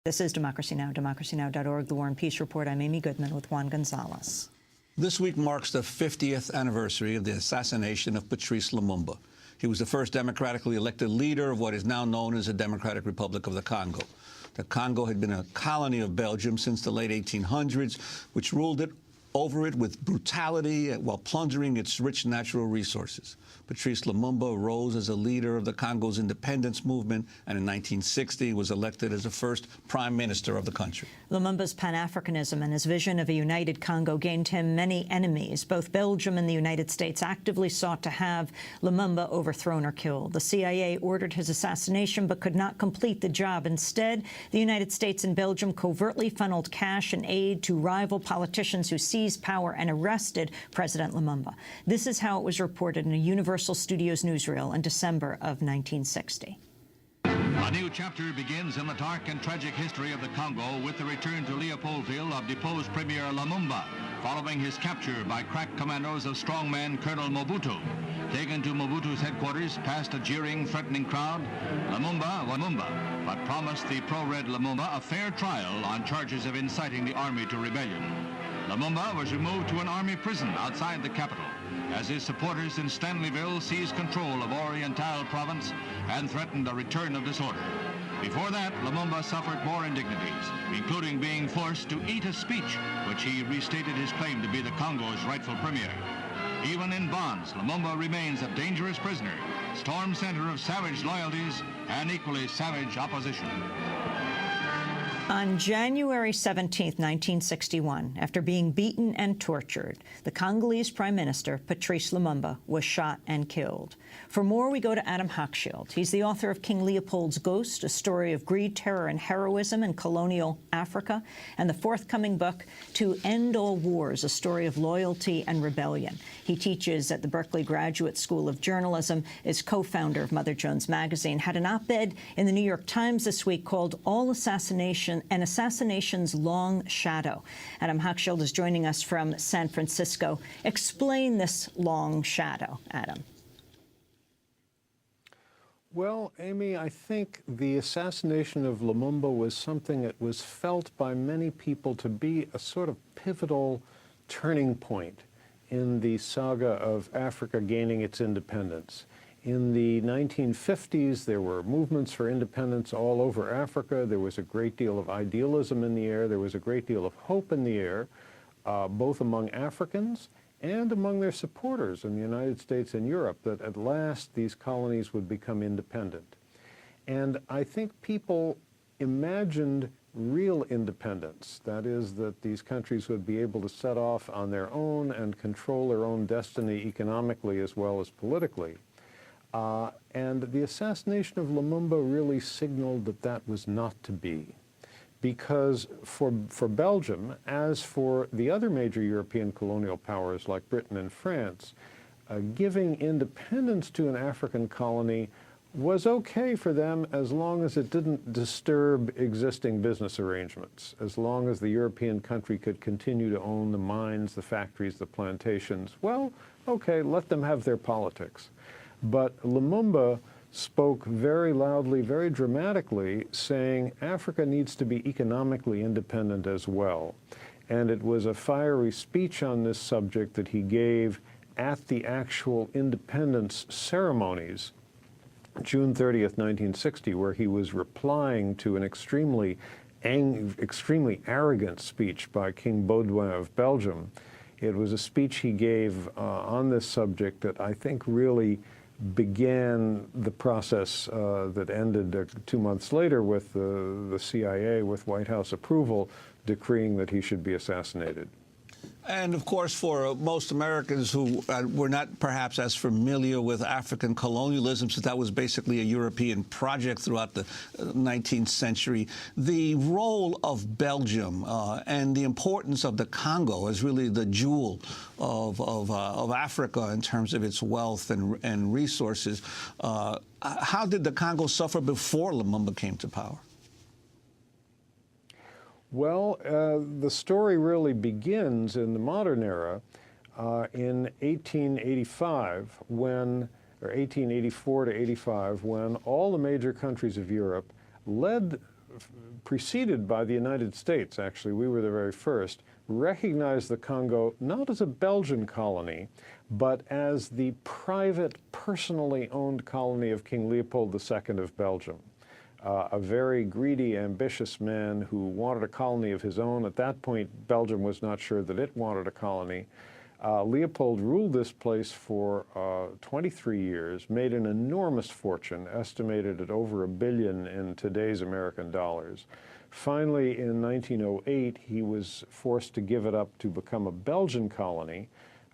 This is Democracy Now!, democracynow.org, The War and Peace Report. I'm Amy Goodman with Juan Gonzalez. This week marks the 50th anniversary of the assassination of Patrice Lumumba. He was the first democratically elected leader of what is now known as the Democratic Republic of the Congo. The Congo had been a colony of Belgium since the late 1800s, which ruled it over it with brutality while plundering its rich natural resources. Patrice Lumumba rose as a leader of the Congo's independence movement and in 1960 was elected as the first prime minister of the country. Lumumba's Pan-Africanism and his vision of a united Congo gained him many enemies. Both Belgium and the United States actively sought to have Lumumba overthrown or killed. The CIA ordered his assassination but could not complete the job. Instead, the United States and Belgium covertly funneled cash and aid to rival politicians who seized power and arrested President Lumumba. This is how it was reported in a Universal Studios newsreel in December of 1960. A new chapter begins in the dark and tragic history of the Congo with the return to Leopoldville of deposed Premier Lumumba, following his capture by crack commandos of strongman Colonel Mobutu. Taken to Mobutu's headquarters, past a jeering, threatening crowd, Lumumba, but promised the pro-red Lumumba a fair trial on charges of inciting the army to rebellion. Lumumba was removed to an army prison outside the capital, as his supporters in Stanleyville seized control of Oriental province and threatened a return of disorder. Before that, Lumumba suffered more indignities, including being forced to eat a speech, which he restated his claim to be the Congo's rightful premier. Even in bonds, Lumumba remains a dangerous prisoner, storm center of savage loyalties and equally savage opposition. On January 17, 1961, after being beaten and tortured, the Congolese Prime Minister, Patrice Lumumba, was shot and killed. For more, we go to Adam Hochschild. He's the author of King Leopold's Ghost, a story of greed, terror, and heroism in colonial Africa, and the forthcoming book, To End All Wars, a story of loyalty and rebellion. He teaches at the Berkeley Graduate School of Journalism, is co-founder of Mother Jones Magazine, had an op-ed in the New York Times this week called All Assassination and Assassination's Long Shadow. Adam Hochschild is joining us from San Francisco. Explain this long shadow, Adam. Well, Amy, I think the assassination of Lumumba was something that was felt by many people to be a sort of pivotal turning point in the saga of Africa gaining its independence. In the 1950s, there were movements for independence all over Africa. There was a great deal of idealism in the air. There was a great deal of hope in the air, both among Africans and among their supporters in the United States and Europe, that at last these colonies would become independent. And I think people imagined real independence, that is, that these countries would be able to set off on their own and control their own destiny economically as well as politically. And the assassination of Lumumba really signaled that that was not to be. Because for Belgium, as for the other major European colonial powers like Britain and France, giving independence to an African colony was okay for them as long as it didn't disturb existing business arrangements, as long as the European country could continue to own the mines, the factories, the plantations. Well, okay, let them have their politics. But Lumumba spoke very loudly, very dramatically, saying Africa needs to be economically independent as well. And it was a fiery speech on this subject that he gave at the actual independence ceremonies, June 30th, 1960, where he was replying to an extremely arrogant speech by King Baudouin of Belgium. It was a speech he gave on this subject that I think really began the process that ended 2 months later with the CIA, with White House approval, decreeing that he should be assassinated. And, of course, for most Americans who were not perhaps as familiar with African colonialism, since that was basically a European project throughout the 19th century, the role of Belgium and the importance of the Congo as really the jewel of Africa in terms of its wealth and resources. How did the Congo suffer before Lumumba came to power? Well, the story really begins in the modern era in 1885, or 1884 to 85, when all the major countries of Europe, led preceded by the United States, actually. We were the very first, recognized the Congo not as a Belgian colony, but as the private, personally owned colony of King Leopold II of Belgium. A very greedy, ambitious man who wanted a colony of his own. At that point, Belgium was not sure that it wanted a colony. Leopold ruled this place for 23 years, made an enormous fortune, estimated at over $1 billion in today's American dollars. Finally, in 1908, he was forced to give it up to become a Belgian colony,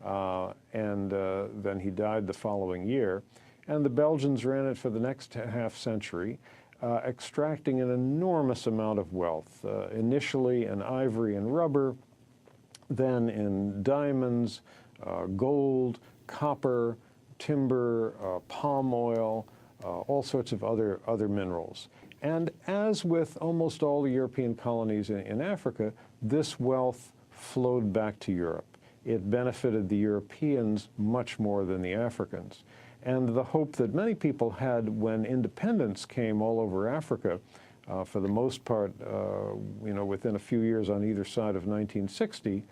and then he died the following year. And the Belgians ran it for the next half century, extracting an enormous amount of wealth, initially in ivory and rubber, then in diamonds, gold, copper, timber, palm oil, all sorts of other minerals. And as with almost all the European colonies in Africa, this wealth flowed back to Europe. It benefited the Europeans much more than the Africans. And the hope that many people had when independence came all over Africa, for the most part, within a few years on either side of 1960,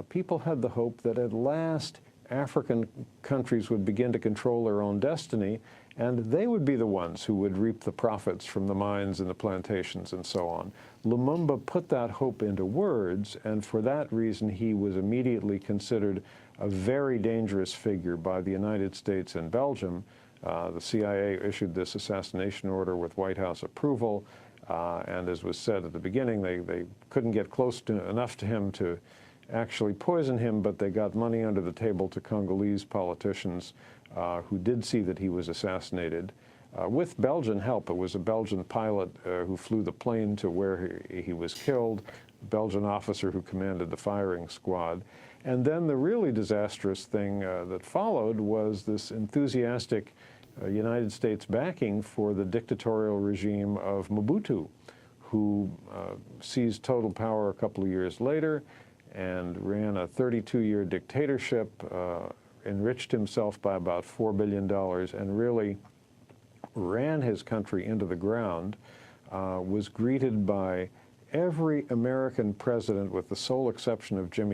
people had the hope that at last African countries would begin to control their own destiny, and they would be the ones who would reap the profits from the mines and the plantations and so on. Lumumba put that hope into words, and for that reason he was immediately considered a very dangerous figure by the United States and Belgium. The CIA issued this assassination order with White House approval, and as was said at the beginning, they couldn't get close enough to him to actually poison him, but they got money under the table to Congolese politicians who did see that he was assassinated. With Belgian help. It was a Belgian pilot who flew the plane to where he was killed, a Belgian officer who commanded the firing squad. And then the really disastrous thing that followed was this enthusiastic United States backing for the dictatorial regime of Mobutu, who seized total power a couple of years later and ran a 32-year dictatorship, enriched himself by about $4 billion, and really ran his country into the ground, was greeted by every American president, with the sole exception of Jimmy